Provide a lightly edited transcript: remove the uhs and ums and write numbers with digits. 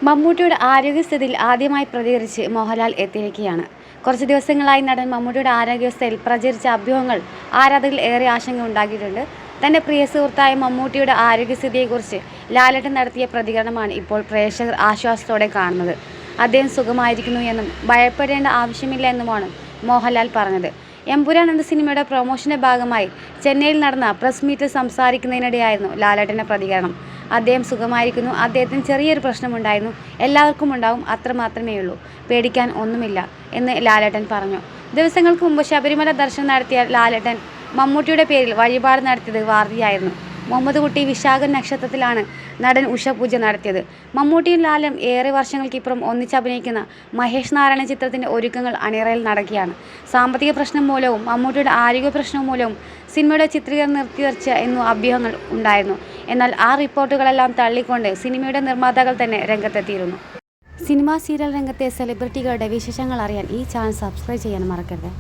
മമ്മൂട്ടിയുടെ ആരോഗ്യസ്ഥിതിയിൽ ആദ്യമായി പ്രതികരിച്ച് മോഹൻലാൽ എത്തിയിരിക്കുകയാണ്. കുറച്ച് ദിവസങ്ങളായി നടൻ മമ്മൂട്ടിയുടെ ആരോഗ്യാവസ്ഥയിൽ പ്രചരിച്ച അഭ്യൂഹങ്ങൾ ആരാധകരിൽ ഏറെ ആശങ്ക ഉണ്ടാക്കിയിട്ടുണ്ട്. തൻ്റെ പ്രിയ സുഹൃത്തായ മമ്മൂട്ടിയുടെ ആരോഗ്യസ്ഥിതിയെക്കുറിച്ച് ലാലേട്ടൻ നടത്തിയ പ്രതികരണമാണ് ഇപ്പോൾ പ്രേക്ഷകർ ആശ്വാസത്തോടെ കാണുന്നത്. അദ്ദേഹം സുഖമായിരിക്കുന്നു എന്നും ഭയപ്പെടേണ്ട ആവശ്യമില്ല എന്നുമാണ് മോഹൻലാൽ പറഞ്ഞത്. എമ്പുരാൻ എന്ന സിനിമയുടെ പ്രൊമോഷന്റെ ഭാഗമായി ചെന്നൈയിൽ നടന്ന പ്രസ് മീറ്റിൽ സംസാരിക്കുന്നതിനിടെയായിരുന്നു ലാലേട്ടൻ്റെ പ്രതികരണം. അദ്ദേഹം സുഖമായിരിക്കുന്നു, അദ്ദേഹത്തിന് ചെറിയൊരു പ്രശ്നമുണ്ടായിരുന്നു, എല്ലാവർക്കും ഉണ്ടാവും, അത്ര മാത്രമേയുള്ളൂ, പേടിക്കാൻ ഒന്നുമില്ല എന്ന് ലാലേട്ടൻ പറഞ്ഞു. ദിവസങ്ങൾക്ക് മുമ്പ് ശബരിമല ദർശനം നടത്തിയ ലാലേട്ടൻ മമ്മൂട്ടിയുടെ പേരിൽ വഴിപാട് നടത്തിയത് വാർത്തയായിരുന്നു. മുഹമ്മദ് കുട്ടി വിശാഖം നക്ഷത്രത്തിലാണ് നടൻ ഉഷപൂജ നടത്തിയത്. മമ്മൂട്ടിയും ലാലും ഏറെ വർഷങ്ങൾക്കിപ്പുറം ഒന്നിച്ചഭിനയിക്കുന്ന മഹേഷ് നാരായണ ചിത്രത്തിൻ്റെ ഒരുക്കങ്ങൾ അണിയറയിൽ നടക്കുകയാണ്. സാമ്പത്തിക പ്രശ്നം മൂലവും മമ്മൂട്ടിയുടെ ആരോഗ്യ പ്രശ്നം മൂലവും സിനിമയുടെ ചിത്രീകരണം നിർത്തിവെച്ച എന്നു അഭ്യൂഹങ്ങൾ ഉണ്ടായിരുന്നു. എന്നാൽ ആ റിപ്പോർട്ടുകളെല്ലാം തള്ളിക്കൊണ്ട് സിനിമയുടെ നിർമ്മാതാക്കൾ തന്നെ രംഗത്തെത്തിയിരുന്നു. സിനിമാ സീരിയൽ രംഗത്തെ സെലിബ്രിറ്റികളുടെ വിശേഷങ്ങൾ അറിയാൻ ഈ ചാനൽ സബ്സ്ക്രൈബ് ചെയ്യാൻ മറക്കരുത്.